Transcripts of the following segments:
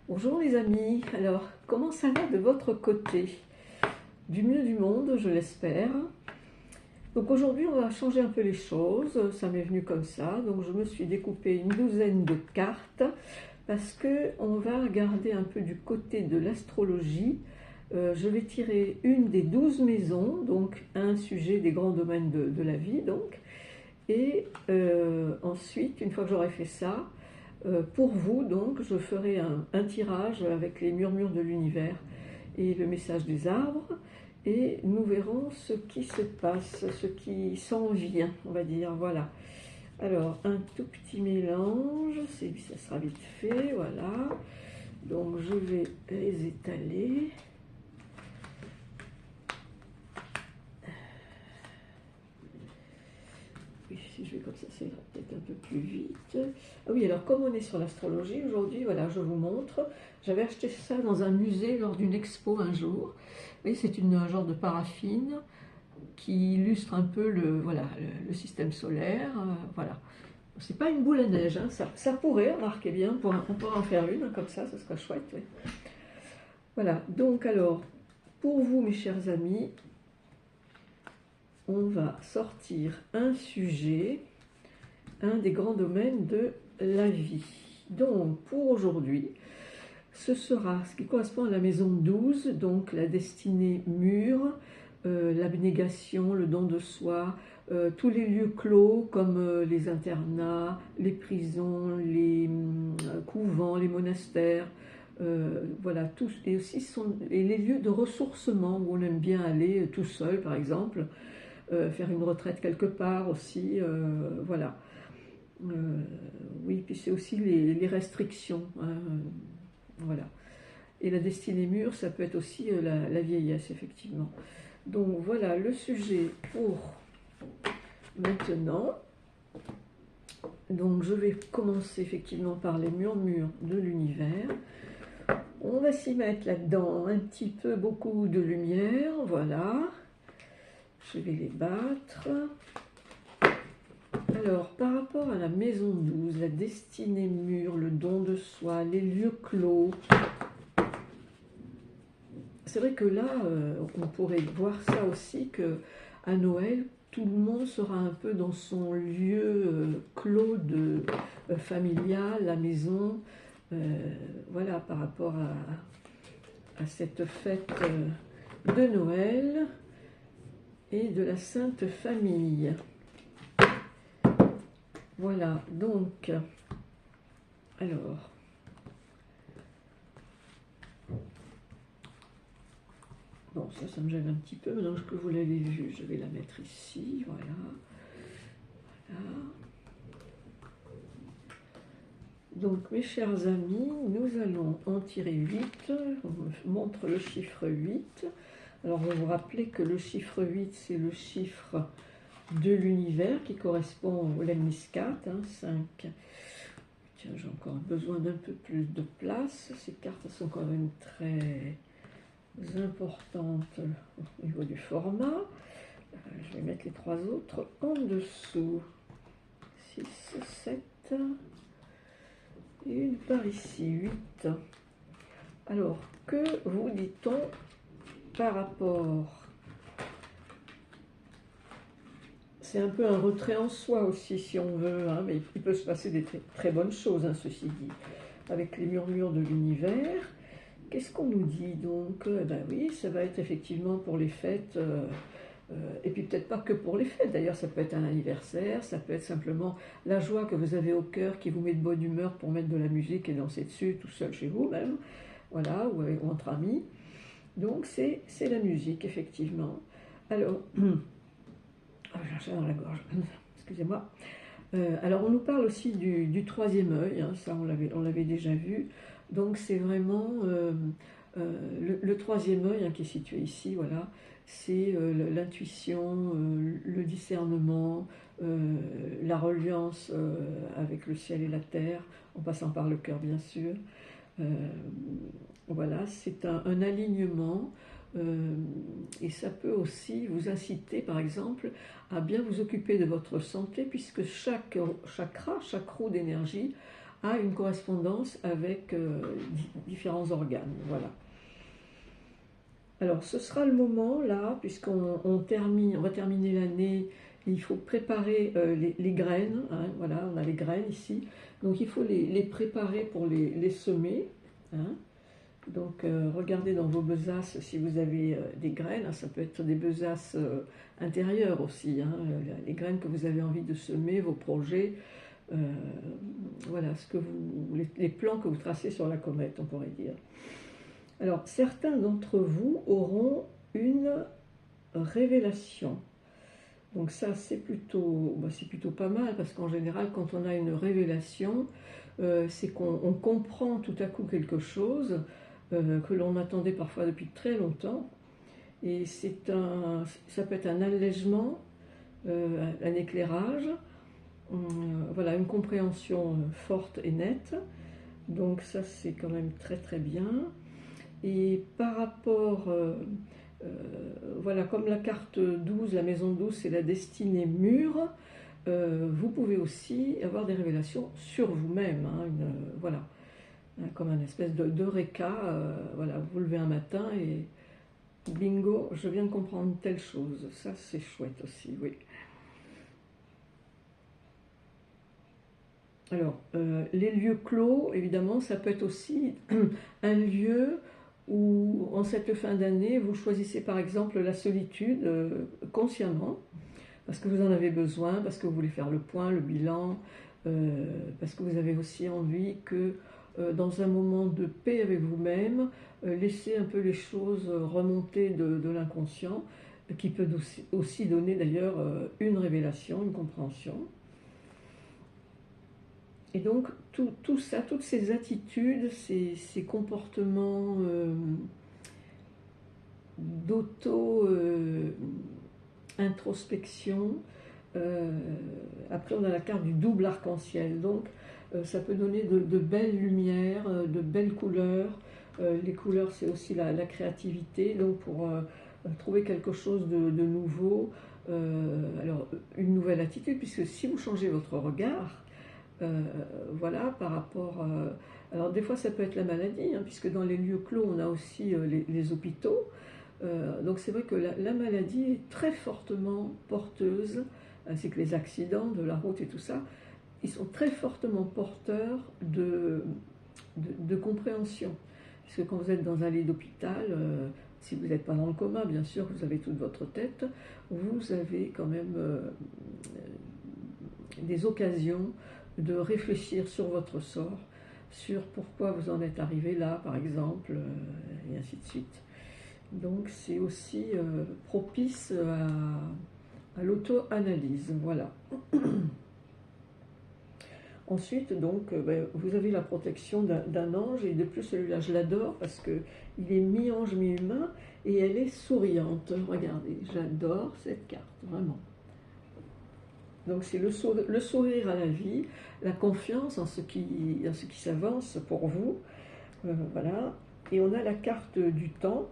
Bonjour les amis, alors comment ça va de votre côté? Du mieux du monde, je l'espère. Donc aujourd'hui on va changer un peu les choses, ça m'est venu comme ça, donc je me suis découpé une douzaine de cartes parce que on va regarder un peu du côté de l'astrologie. Je vais tirer une des 12 maisons, donc un sujet des grands domaines de la vie, donc. Et ensuite, une fois que j'aurai fait ça, pour vous, donc, je ferai un tirage avec les murmures de l'univers et le message des arbres, et nous verrons ce qui se passe, ce qui s'en vient, on va dire, voilà. Alors, un tout petit mélange, ça sera vite fait, voilà. Donc, je vais les étaler. Si je vais comme ça, c'est peut-être un peu plus vite. Ah oui, alors comme on est sur l'astrologie aujourd'hui, voilà, je vous montre. J'avais acheté ça dans un musée lors d'une expo un jour. Oui, c'est un genre de paraffine qui illustre un peu voilà, le système solaire. Voilà. C'est pas une boule à neige, hein, ça pourrait, remarquez bien, on pourrait en faire une, hein, comme ça serait chouette. Oui. Voilà, donc alors, pour vous mes chers amis, on va sortir un sujet, un des grands domaines de la vie. Donc pour aujourd'hui, ce sera ce qui correspond à la maison 12, donc la destinée mûre, l'abnégation, le don de soi, tous les lieux clos comme les internats, les prisons, les couvents, les monastères, voilà, tous, et aussi et les lieux de ressourcement où on aime bien aller tout seul par exemple, faire une retraite quelque part aussi, voilà. Oui, puis c'est aussi les restrictions, hein, voilà. Et la destinée mûre, ça peut être aussi la vieillesse, effectivement. Donc voilà le sujet pour maintenant. Donc je vais commencer effectivement par les murmures de l'univers. On va s'y mettre là-dedans un petit peu, beaucoup de lumière, voilà. Je vais les battre. Alors, par rapport à la maison 12, la destinée mûre, le don de soi, les lieux clos, c'est vrai que là, on pourrait voir ça aussi, que à Noël, tout le monde sera un peu dans son lieu clos familial, la maison, voilà, par rapport à cette fête de Noël et de la Sainte Famille. Voilà, donc, alors, bon, ça me gêne un petit peu, maintenant que vous l'avez vu, je vais la mettre ici, voilà, voilà. Donc, mes chers amis, nous allons en tirer 8, on me montre le chiffre 8. Alors, vous vous rappelez que le chiffre 8, c'est le chiffre de l'univers qui correspond au lemniscat, hein, 5. Tiens, j'ai encore besoin d'un peu plus de place. Ces cartes sont quand même très importantes au niveau du format. Je vais mettre les trois autres en dessous. 6, 7. Et une par ici, 8. Alors, que vous dit-on par rapport... C'est un peu un retrait en soi aussi, si on veut, hein, mais il peut se passer des très bonnes choses, hein, ceci dit. Avec les murmures de l'univers, qu'est-ce qu'on nous dit donc? Ben oui, ça va être effectivement pour les fêtes, et puis peut-être pas que pour les fêtes, d'ailleurs ça peut être un anniversaire, ça peut être simplement la joie que vous avez au cœur qui vous met de bonne humeur pour mettre de la musique et danser dessus, tout seul chez vous même, voilà, ou entre amis. Donc c'est la musique, effectivement. Alors... j'ai un dans la gorge, excusez-moi. Alors on nous parle aussi du troisième œil, hein, ça on l'avait déjà vu. Donc c'est vraiment le troisième œil, hein, qui est situé ici, voilà. C'est l'intuition, le discernement, la reliance avec le ciel et la terre, en passant par le cœur bien sûr. Voilà, c'est un alignement, et ça peut aussi vous inciter par exemple à bien vous occuper de votre santé, puisque chaque chakra, chaque roue d'énergie a une correspondance avec différents organes. Voilà. Alors, ce sera le moment là, puisqu'on on va terminer l'année, il faut préparer les graines. Hein, voilà, on a les graines ici. Donc, il faut les préparer pour les semer. Hein. Donc, regardez dans vos besaces si vous avez des graines. Ça peut être des besaces intérieures aussi. Hein, les graines que vous avez envie de semer, vos projets. Euh, voilà, les plans que vous tracez sur la comète, on pourrait dire. Alors, certains d'entre vous auront une révélation. Donc ça, c'est plutôt pas mal, parce qu'en général, quand on a une révélation, c'est qu'on comprend tout à coup quelque chose que l'on attendait parfois depuis très longtemps. Et ça peut être un allègement, un éclairage, voilà, une compréhension forte et nette. Donc ça, c'est quand même très très bien. Et par rapport, voilà, comme la carte 12, la maison 12, c'est la destinée mûre, vous pouvez aussi avoir des révélations sur vous-même. Hein, voilà, comme un espèce d'eureka. Voilà, vous vous levez un matin et bingo, je viens de comprendre telle chose. Ça, c'est chouette aussi, oui. Alors, les lieux clos, évidemment, ça peut être aussi un lieu où, en cette fin d'année, vous choisissez par exemple la solitude consciemment, parce que vous en avez besoin, parce que vous voulez faire le point, le bilan, parce que vous avez aussi envie que, dans un moment de paix avec vous-même, laisser un peu les choses remonter de l'inconscient, qui peut aussi donner d'ailleurs une révélation, une compréhension. Et donc, tout ça, toutes ces attitudes, ces comportements d'auto-introspection, après on a la carte du double arc-en-ciel. Donc, ça peut donner de belles lumières, de belles couleurs. Les couleurs, c'est aussi la créativité. Donc, pour trouver quelque chose de nouveau, alors une nouvelle attitude, puisque si vous changez votre regard, voilà, par rapport. Alors, des fois, ça peut être la maladie, hein, puisque dans les lieux clos, on a aussi les hôpitaux. Donc, c'est vrai que la maladie est très fortement porteuse, ainsi que les accidents de la route et tout ça. Ils sont très fortement porteurs de compréhension. Puisque quand vous êtes dans un lit d'hôpital, si vous n'êtes pas dans le coma, bien sûr, vous avez toute votre tête, vous avez quand même des occasions de réfléchir sur votre sort, sur pourquoi vous en êtes arrivé là, par exemple, et ainsi de suite. Donc c'est aussi propice à l'auto-analyse, voilà. Ensuite, donc, vous avez la protection d'un ange, et de plus celui-là je l'adore parce qu'il est mi-ange, mi-humain, et elle est souriante. Regardez, j'adore cette carte, vraiment. Donc c'est le sourire à la vie, la confiance en ce qui s'avance pour vous. Voilà. Et on a la carte du temps,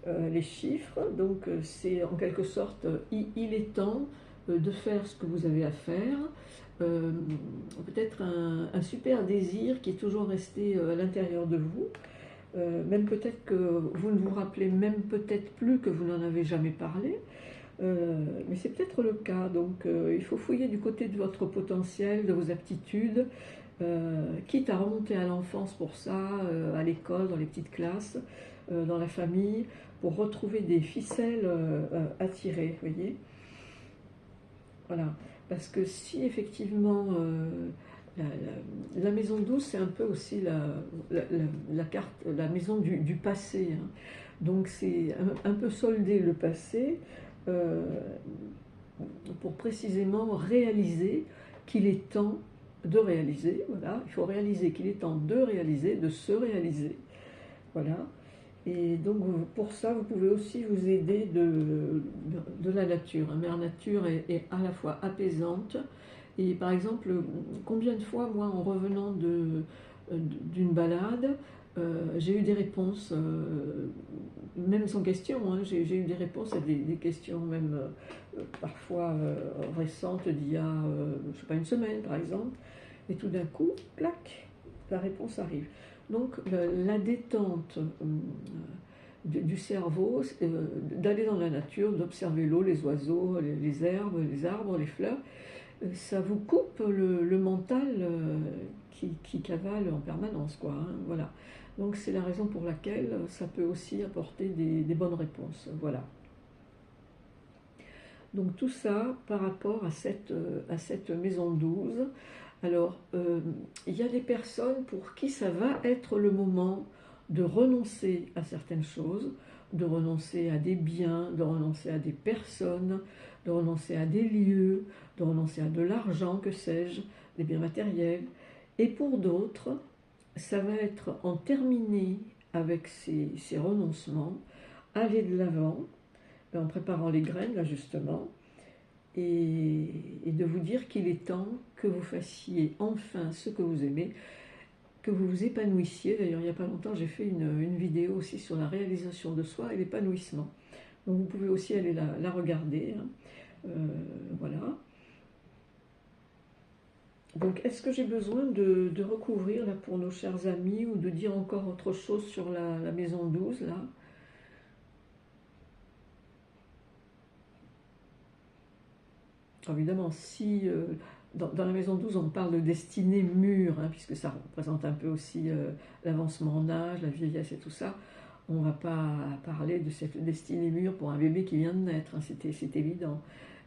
les chiffres. Donc c'est en quelque sorte, il est temps de faire ce que vous avez à faire. Peut-être un super désir qui est toujours resté à l'intérieur de vous. Même peut-être que vous ne vous rappelez même peut-être plus que vous n'en avez jamais parlé. Mais c'est peut-être le cas, donc il faut fouiller du côté de votre potentiel, de vos aptitudes, quitte à remonter à l'enfance pour ça, à l'école, dans les petites classes, dans la famille, pour retrouver des ficelles à tirer, vous voyez. Voilà, parce que si effectivement la maison 12, c'est un peu aussi la carte, la maison du passé, hein. Donc c'est un peu solder le passé, pour précisément réaliser qu'il est temps de réaliser, voilà, il faut réaliser qu'il est temps de réaliser, de se réaliser, voilà. Et donc pour ça, vous pouvez aussi vous aider de la nature. Mère Nature est à la fois apaisante, et par exemple, combien de fois, moi, en revenant d'une balade, j'ai eu des réponses, même sans question, hein, j'ai eu des réponses à des questions même parfois récentes d'il y a, je sais pas, une semaine par exemple. Et tout d'un coup, clac, la réponse arrive. Donc la détente du cerveau, d'aller dans la nature, d'observer l'eau, les oiseaux, les herbes, les arbres, les fleurs, ça vous coupe le mental qui cavale en permanence, quoi, hein, voilà. Donc c'est la raison pour laquelle ça peut aussi apporter des bonnes réponses, voilà. Donc tout ça par rapport à cette maison 12. Alors, il y a des personnes pour qui ça va être le moment de renoncer à certaines choses, de renoncer à des biens, de renoncer à des personnes, de renoncer à des lieux, de renoncer à de l'argent, que sais-je, des biens matériels. Et pour d'autres, ça va être en terminer avec ces renoncements, aller de l'avant, en préparant les graines, là justement, et de vous dire qu'il est temps que vous fassiez enfin ce que vous aimez, que vous vous épanouissiez. D'ailleurs, il n'y a pas longtemps, j'ai fait une vidéo aussi sur la réalisation de soi et l'épanouissement. Donc vous pouvez aussi aller la regarder, hein. Voilà. Donc, est-ce que j'ai besoin de recouvrir là pour nos chers amis ou de dire encore autre chose sur la maison 12 là? Évidemment, si dans la maison 12 on parle de destinée mûre, hein, puisque ça représente un peu aussi l'avancement en âge, la vieillesse et tout ça, on ne va pas parler de cette destinée mûre pour un bébé qui vient de naître, hein, c'est évident.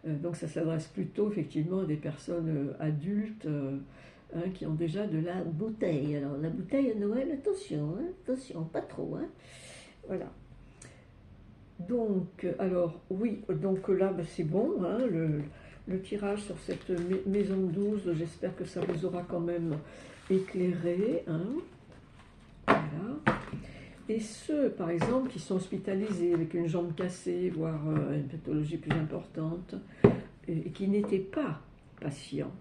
Donc ça s'adresse plutôt effectivement à des personnes adultes hein, qui ont déjà de la bouteille. Alors la bouteille à Noël, attention, hein, attention, pas trop. Hein. Voilà. Donc, alors oui, donc là bah, c'est bon, hein, le tirage sur cette maison 12, j'espère que ça vous aura quand même éclairé. Hein. Voilà. Et ceux, par exemple, qui sont hospitalisés avec une jambe cassée, voire une pathologie plus importante, et qui n'étaient pas patients,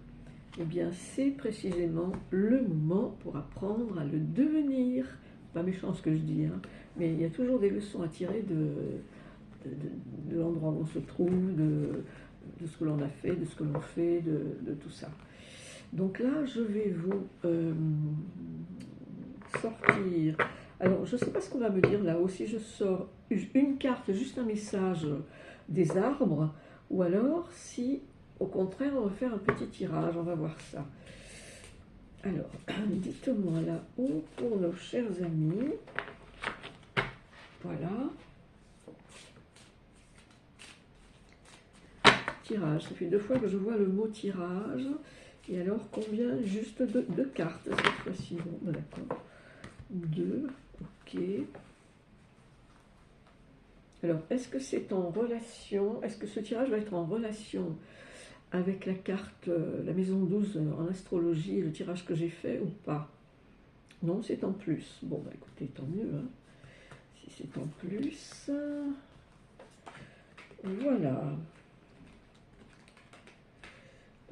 eh bien c'est précisément le moment pour apprendre à le devenir. Pas méchant ce que je dis, hein, mais il y a toujours des leçons à tirer de l'endroit où on se trouve, de ce que l'on a fait, de ce que l'on fait, de tout ça. Donc là, je vais vous sortir. Alors, je ne sais pas ce qu'on va me dire là-haut, si je sors une carte, juste un message des arbres, ou alors si, au contraire, on va faire un petit tirage, on va voir ça. Alors, dites-moi là-haut pour nos chers amis. Voilà. Tirage, ça fait 2 fois que je vois le mot tirage. Et alors, combien juste de cartes cette fois-ci? Bon, d'accord. 2, ok. Alors, est-ce que c'est en relation, est-ce que ce tirage va être en relation avec la carte, la maison 12 en astrologie, le tirage que j'ai fait ou pas? Non, c'est en plus. Bon, bah écoutez, tant mieux. Hein. Si c'est en plus. Voilà.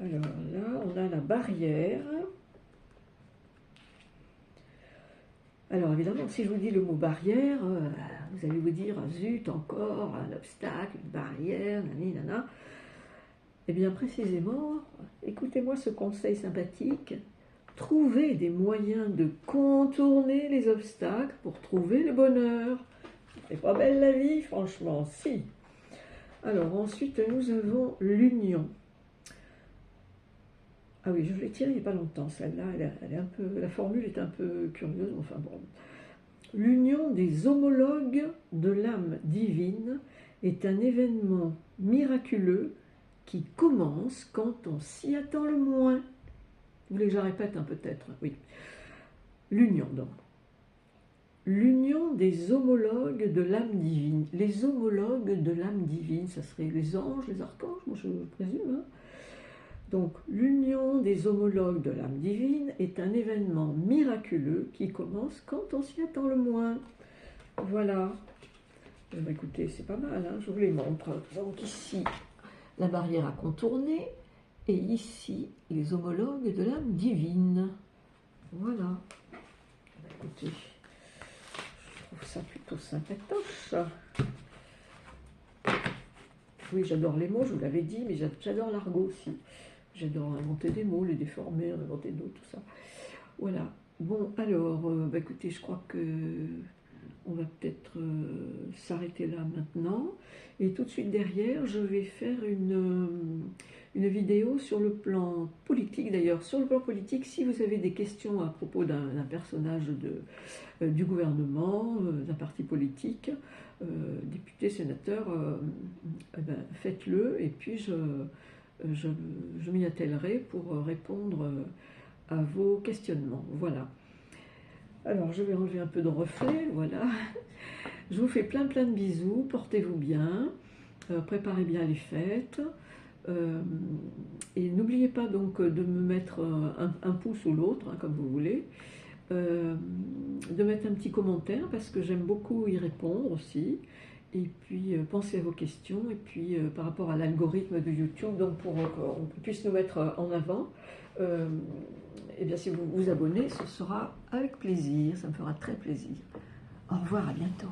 Alors là, on a la barrière. Alors évidemment, si je vous dis le mot barrière, vous allez vous dire, zut, encore un obstacle, une barrière, nani, nana. Eh bien précisément, écoutez-moi ce conseil sympathique, trouvez des moyens de contourner les obstacles pour trouver le bonheur. C'est pas belle la vie, franchement, si. Alors ensuite, nous avons l'union. Ah oui, je l'ai tirée il n'y a pas longtemps, celle-là, elle est un peu, la formule est un peu curieuse, enfin bon. L'union des homologues de l'âme divine est un événement miraculeux qui commence quand on s'y attend le moins. Vous voulez que je la répète un peut-être? Oui. L'union donc. L'union des homologues de l'âme divine. Les homologues de l'âme divine, ça serait les anges, les archanges, moi je présume, hein. Donc, l'union des homologues de l'âme divine est un événement miraculeux qui commence quand on s'y attend le moins. Voilà. Écoutez, c'est pas mal, hein, je vous les montre. Donc ici, la barrière à contourner, et ici, les homologues de l'âme divine. Voilà. Écoutez, je trouve ça plutôt sympatoche. Oui, j'adore les mots, je vous l'avais dit, mais j'adore l'argot aussi. j'adore inventer des mots, les déformer, inventer d'autres, tout ça. Voilà. Bon, alors, écoutez, je crois que on va peut-être s'arrêter là maintenant. Et tout de suite derrière, je vais faire une vidéo sur le plan politique. D'ailleurs, sur le plan politique, si vous avez des questions à propos d'un personnage du gouvernement, d'un parti politique, député, sénateur, faites-le et puis je m'y attellerai pour répondre à vos questionnements. Voilà. Alors, je vais enlever un peu de reflet, voilà. Je vous fais plein de bisous, portez-vous bien, préparez bien les fêtes. Et n'oubliez pas donc de me mettre un pouce ou l'autre, hein, comme vous voulez. De mettre un petit commentaire parce que j'aime beaucoup y répondre aussi. Et puis pensez à vos questions. Et puis par rapport à l'algorithme de YouTube, donc pour qu'on puisse nous mettre en avant, et bien si vous vous abonnez, ce sera avec plaisir, ça me fera très plaisir. Au revoir, à bientôt.